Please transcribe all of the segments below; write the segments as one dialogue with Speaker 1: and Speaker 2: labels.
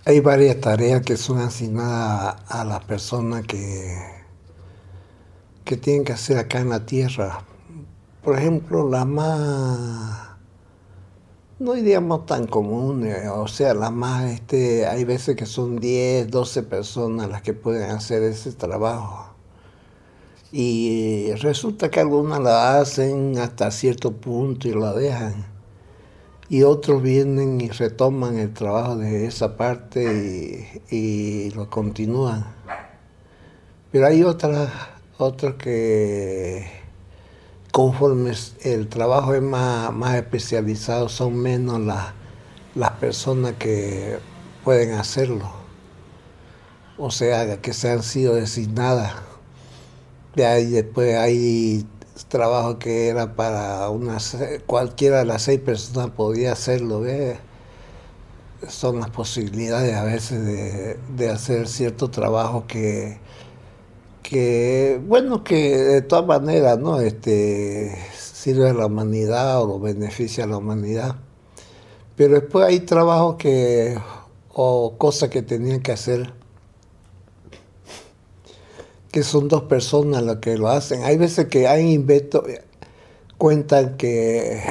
Speaker 1: Hay varias tareas que son asignadas a las personas que tienen que hacer acá en la tierra. Por ejemplo, la más, no diríamos tan común, o sea, la más, hay veces que son 10, 12 personas las que pueden hacer ese trabajo. Y resulta que algunas la hacen hasta cierto punto y la dejan. Y otros vienen y retoman el trabajo de esa parte y lo continúan. Pero hay otras que conforme el trabajo es más especializado, son menos las personas que pueden hacerlo. O sea, que se han sido designadas. De ahí después hay trabajo que era para cualquiera de las 6 personas podía hacerlo. ¿Ves? Son las posibilidades a veces de hacer cierto trabajo bueno, que de todas maneras, ¿no? Sirve a la humanidad o lo beneficia a la humanidad. Pero después hay trabajos o cosas que tenían que hacer, que son 2 personas las que lo hacen. Hay veces que hay inventos, cuentan que,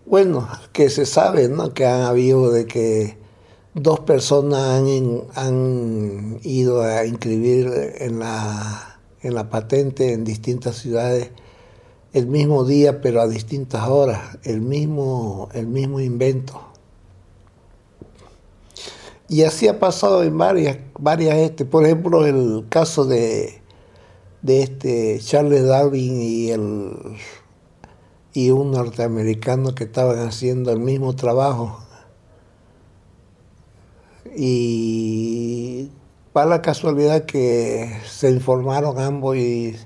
Speaker 1: bueno, que se sabe, ¿no? Que han habido de que 2 personas han ido a inscribir en la patente en distintas ciudades el mismo día, pero a distintas horas, el mismo invento. Y así ha pasado en varias, por ejemplo, el caso de Charles Darwin y un norteamericano que estaban haciendo el mismo trabajo. Y para la casualidad que se informaron ambos y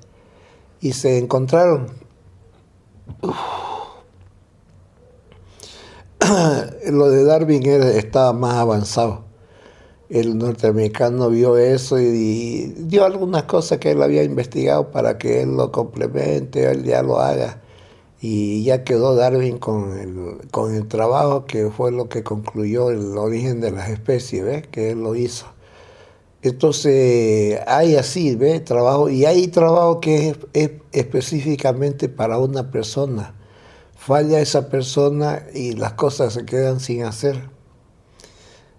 Speaker 1: se encontraron. Lo de Darwin estaba más avanzado. El norteamericano vio eso y dio algunas cosas que él había investigado para que él lo complemente, él ya lo haga. Y ya quedó Darwin con el trabajo que fue lo que concluyó el origen de las especies, ¿ves? Que él lo hizo. Entonces hay así, ¿ves? Trabajo, y hay trabajo que es específicamente para una persona. Falla esa persona y las cosas se quedan sin hacer.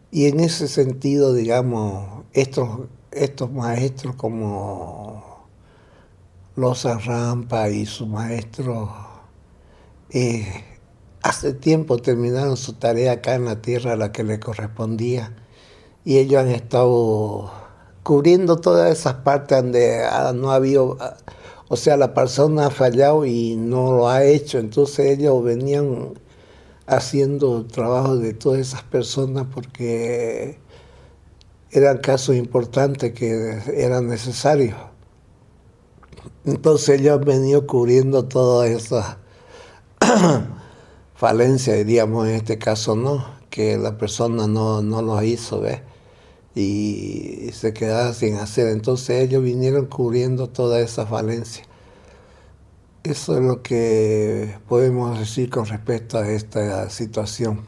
Speaker 1: Y en ese sentido, digamos, estos maestros como Loza Rampa y su maestro, eh, hace tiempo terminaron su tarea acá en la tierra a la que le correspondía. Y ellos han estado cubriendo todas esas partes donde no ha habido, o sea, la persona ha fallado y no lo ha hecho. Entonces ellos venían haciendo trabajo de todas esas personas porque eran casos importantes que eran necesarios. Entonces ellos han venido cubriendo todas esas falencias, diríamos en este caso, ¿no? Que la persona no lo hizo, ¿ves? Y se quedaba sin hacer. Entonces ellos vinieron cubriendo toda esa falencia. Eso es lo que podemos decir con respecto a esta situación.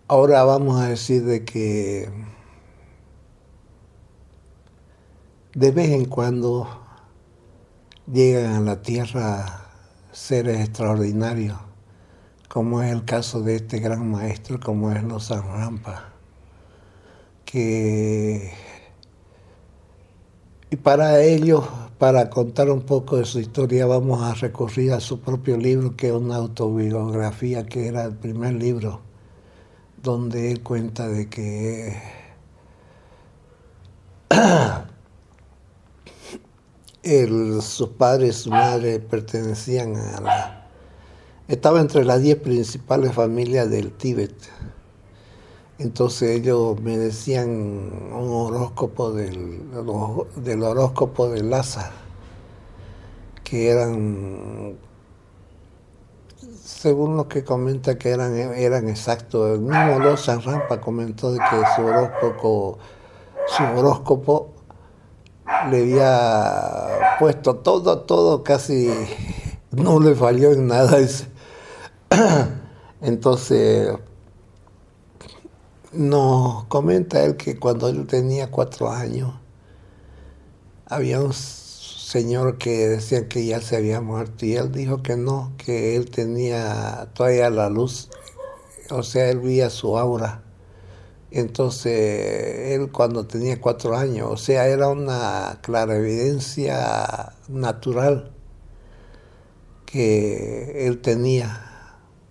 Speaker 1: Ahora vamos a decir de que de vez en cuando llegan a la Tierra seres extraordinarios, como es el caso de este gran maestro, como es Loza Rampa, y para ellos, para contar un poco de su historia, vamos a recurrir a su propio libro, que es una autobiografía, que era el primer libro, donde él cuenta de que sus padres y su madre pertenecían estaba entre las 10 principales familias del Tíbet. Entonces ellos me decían un horóscopo del horóscopo de Lhasa, que eran, según lo que comenta, que eran exactos. El mismo Loza Rampa comentó de que su horóscopo le había puesto todo casi, no le falló en nada. Entonces nos comenta él que cuando él tenía 4 años, había un señor que decía que ya se había muerto y él dijo que no, que él tenía todavía la luz, o sea, él veía su aura. Entonces, él cuando tenía 4 años, o sea, era una clarividencia natural que él tenía,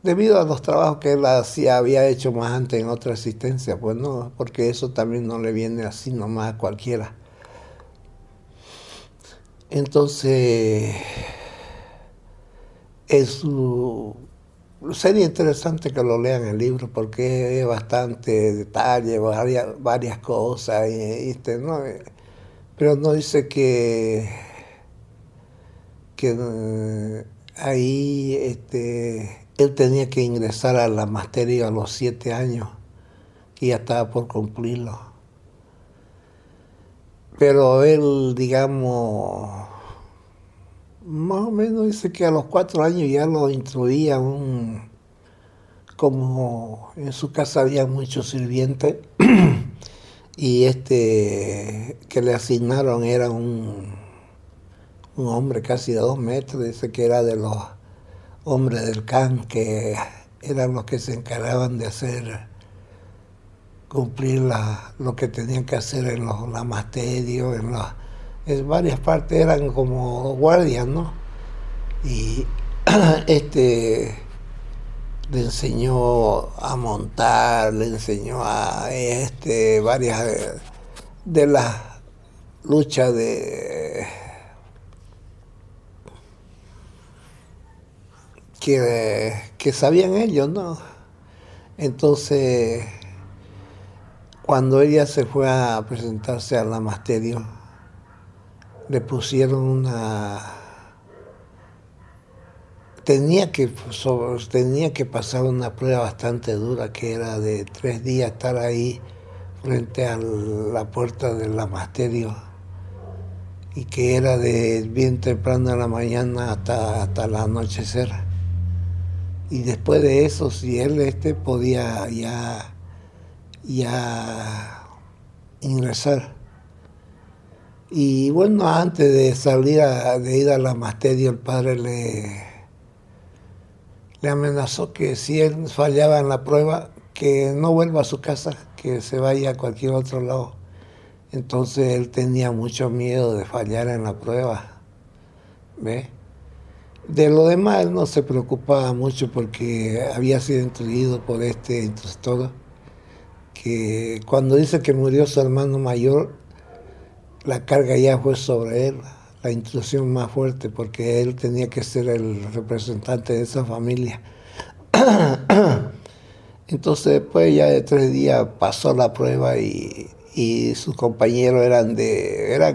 Speaker 1: debido a los trabajos que él hacía, había hecho más antes en otra existencia, pues no, porque eso también no le viene así nomás a cualquiera. Entonces, sería interesante que lo lean el libro porque es bastante detalle, varias cosas, ¿no? Pero no dice que ahí él tenía que ingresar a la maestría a los 7 años, que ya estaba por cumplirlo. Pero él, digamos, más o menos dice que a los 4 años ya lo instruía como en su casa había muchos sirvientes y que le asignaron era un hombre casi de 2 metros, dice que era de los hombres del can, que eran los que se encargaban de cumplir lo que tenían que hacer en los lamasterios, en varias partes eran como guardias, ¿no? Y le enseñó a montar, le enseñó a varias de las luchas que sabían ellos, ¿no? Entonces, cuando ella se fue a presentarse al lamasterio, le pusieron tenía que pasar una prueba bastante dura, que era de 3 días estar ahí frente a la puerta del lamasterio, y que era de bien temprano en la mañana hasta el anochecer. Y después de eso, si él podía ya ingresar. Y bueno, antes de de ir al lamasterio, el padre le amenazó que si él fallaba en la prueba, que no vuelva a su casa, que se vaya a cualquier otro lado. Entonces él tenía mucho miedo de fallar en la prueba, ¿ve? De lo demás él no se preocupaba mucho porque había sido instruido por este instructor, que cuando dice que murió su hermano mayor, la carga ya fue sobre él, la instrucción más fuerte, porque él tenía que ser el representante de esa familia. Entonces después ya de 3 días pasó la prueba y sus compañeros eran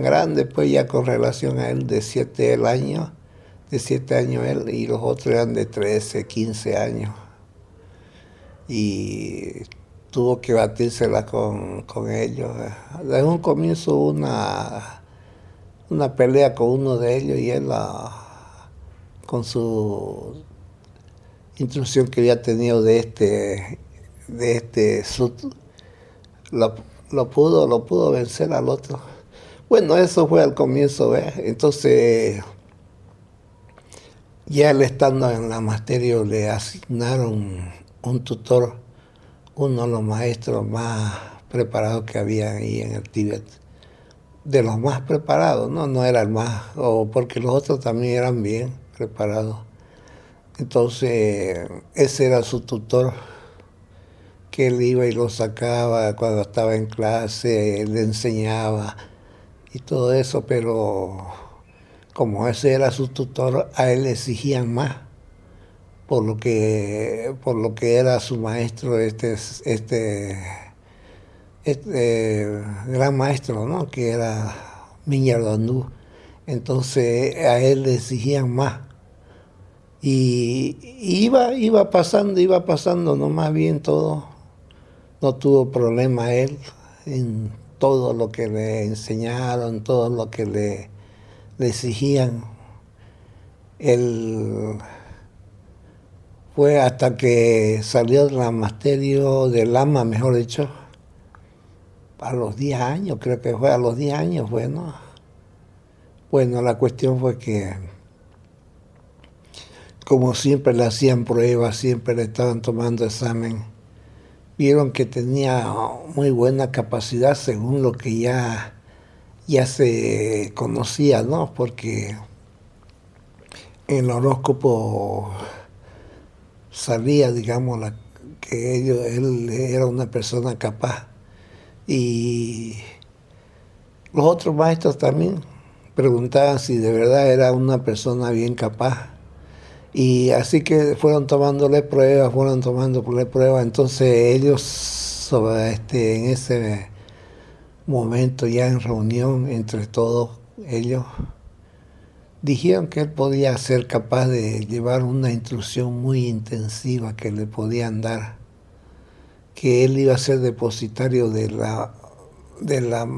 Speaker 1: grandes, pues ya con relación a él, de 7 años él, y los otros eran de 13, 15 años. Y tuvo que batírsela con ellos. Desde un comienzo hubo una pelea con uno de ellos y él con su instrucción que había tenido de este Sut, lo, lo pudo vencer al otro. Bueno, eso fue al comienzo, ¿ves? Entonces, ya él estando en la materia le asignaron un tutor, uno de los maestros más preparados que había ahí en el Tíbet. De los más preparados, ¿no? No era el más, o porque los otros también eran bien preparados. Entonces, ese era su tutor, que él iba y lo sacaba cuando estaba en clase, le enseñaba y todo eso, pero como ese era su tutor, a él le exigían más, por lo que era su maestro, gran maestro, ¿no? Que era Miñardandú. Entonces a él le exigían más. Y iba pasando nomás bien todo. No tuvo problema él en todo lo que le enseñaron, todo lo que le exigían. Él Fue hasta que salió del lamasterio del Lama, mejor dicho, a los 10 años, creo que fue a los 10 años, bueno. Bueno, la cuestión fue que, como siempre le hacían pruebas, siempre le estaban tomando examen, vieron que tenía muy buena capacidad según lo que ya se conocía, ¿no? Porque en el horóscopo salía, digamos, que él era una persona capaz. Y los otros maestros también preguntaban si de verdad era una persona bien capaz. Y así que fueron tomándole pruebas, fueron tomándole pruebas. Entonces ellos, en ese momento ya en reunión entre todos ellos, dijeron que él podía ser capaz de llevar una instrucción muy intensiva que le podían dar, que él iba a ser depositario de la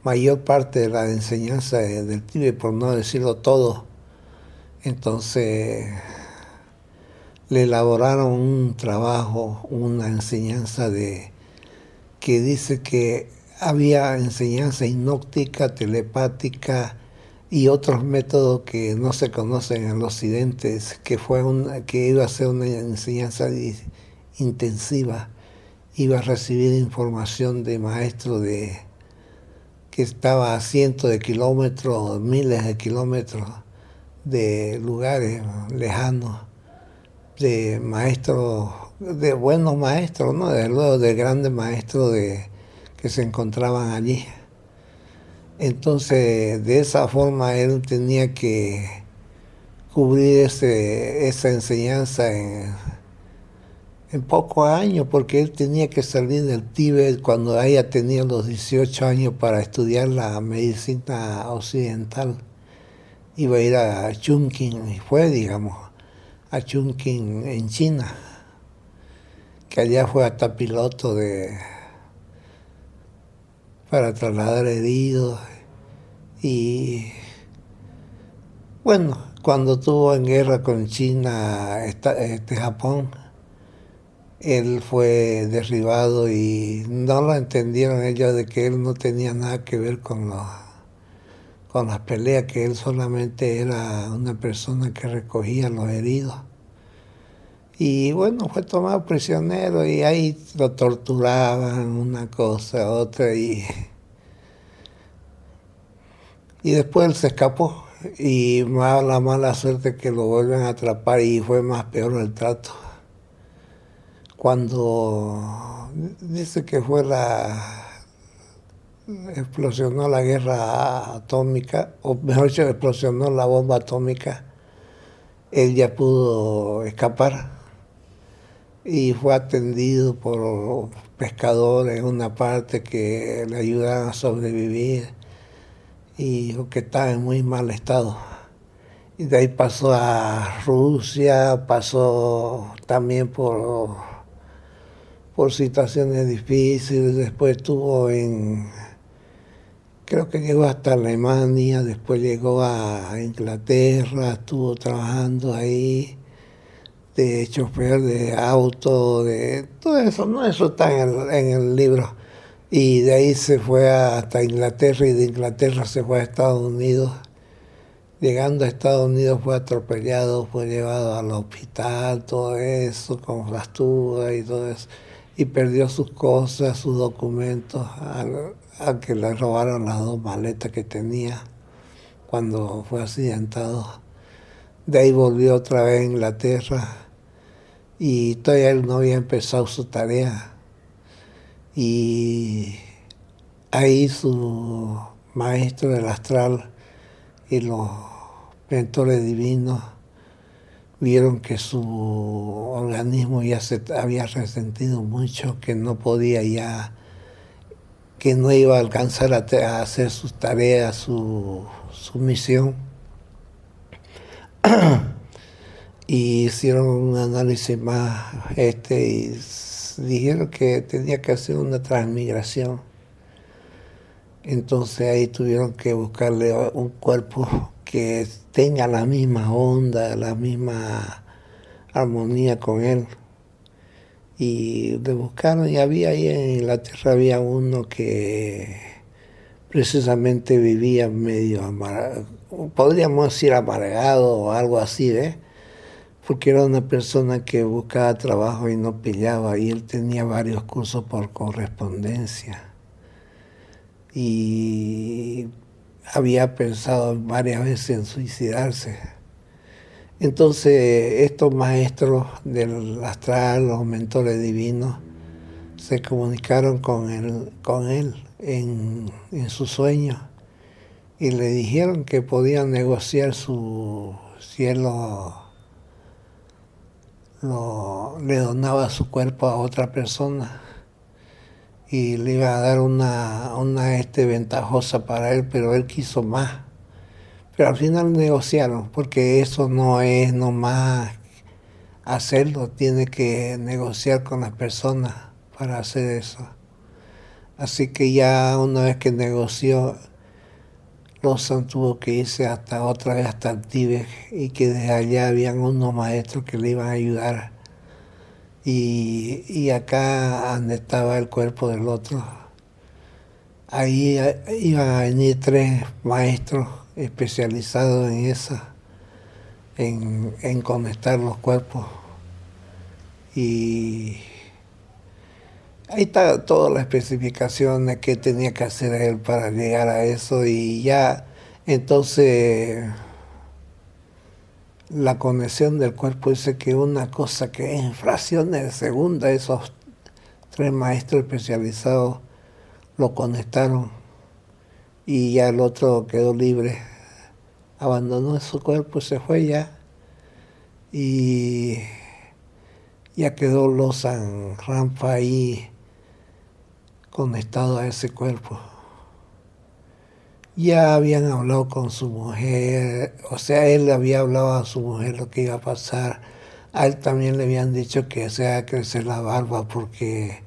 Speaker 1: mayor parte de la enseñanza del Tíbet, por no decirlo todo. Entonces le elaboraron un trabajo, una enseñanza que dice que había enseñanza hipnótica, telepática y otros métodos que no se conocen en el occidente, que iba a ser una enseñanza intensiva, iba a recibir información de maestros que estaba a cientos de kilómetros, miles de kilómetros de lugares lejanos, de maestros, de buenos maestros, ¿no? Desde luego de grandes maestros que se encontraban allí. Entonces, de esa forma él tenía que cubrir esa enseñanza en pocos años, porque él tenía que salir del Tíbet cuando haya tenido los 18 años para estudiar la medicina occidental. Iba a ir a Chongqing, y fue, digamos, a Chongqing en China, que allá fue hasta piloto para trasladar heridos. Y bueno, cuando estuvo en guerra con China, Japón, él fue derribado y no lo entendieron ellos de que él no tenía nada que ver con las peleas, que él solamente era una persona que recogía los heridos. Y bueno, fue tomado prisionero y ahí lo torturaban, una cosa, otra, y después él se escapó. Y la mala suerte que lo vuelven a atrapar y fue más peor el trato. Cuando dice que explosionó la guerra atómica, o mejor dicho, explosionó la bomba atómica, él ya pudo escapar y fue atendido por pescadores en una parte que le ayudaron a sobrevivir y dijo que estaba en muy mal estado. Y de ahí pasó a Rusia, pasó también por situaciones difíciles, después estuvo creo que llegó hasta Alemania, después llegó a Inglaterra, estuvo trabajando ahí de chofer de auto, de todo eso, ¿no? Eso está en el libro. Y de ahí se fue hasta Inglaterra y de Inglaterra se fue a Estados Unidos. Llegando a Estados Unidos fue atropellado, fue llevado al hospital, todo eso, con fracturas y todo eso. Y perdió sus cosas, sus documentos, al que le robaron las 2 maletas que tenía cuando fue accidentado. De ahí volvió otra vez a Inglaterra y todavía él no había empezado su tarea. Y ahí su maestro del astral y los mentores divinos vieron que su organismo ya se había resentido mucho, que no podía ya, que no iba a alcanzar a hacer sus tareas, su misión. Y hicieron un análisis más y dijeron que tenía que hacer una transmigración. Entonces ahí tuvieron que buscarle un cuerpo que tenga la misma onda, la misma armonía con él. Y le buscaron y había ahí en Inglaterra había uno que precisamente vivía medio amargado, podríamos decir amargado o algo así, ¿eh? Porque era una persona que buscaba trabajo y no pillaba, y él tenía varios cursos por correspondencia. Y había pensado varias veces en suicidarse. Entonces estos maestros del astral, los mentores divinos, se comunicaron con él en su sueño y le dijeron que podían negociar si él le donaba su cuerpo a otra persona y le iba a dar una ventajosa para él, pero él quiso más. Pero al final negociaron, porque eso no es nomás hacerlo, tiene que negociar con las personas para hacer eso. Así que ya una vez que negoció, Lawson tuvo que irse hasta otra vez hasta el Tíbet, y que desde allá habían unos maestros que le iban a ayudar. Y acá donde estaba el cuerpo del otro, ahí iban a venir 3 maestros especializados en eso, en conectar los cuerpos. Y ahí está toda la especificación de qué tenía que hacer él para llegar a eso, y ya entonces la conexión del cuerpo dice que una cosa que es en fracciones de segunda, esos 3 maestros especializados lo conectaron y ya el otro quedó libre, abandonó su cuerpo y se fue ya, y ya quedó Lawson Rampa ahí conectado a ese cuerpo. Ya habían hablado con su mujer, o sea, él le había hablado a su mujer lo que iba a pasar. A él también le habían dicho que se haga crecer la barba porque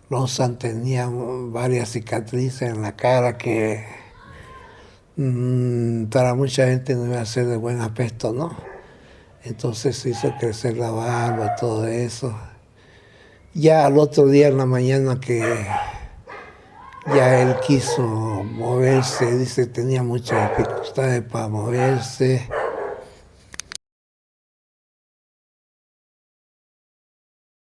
Speaker 1: Lawson tenía varias cicatrices en la cara que para mucha gente no iba a ser de buen aspecto, ¿no? Entonces se hizo crecer la barba, todo eso. Ya al otro día en la mañana que ya él quiso moverse, dice que tenía muchas dificultades para moverse,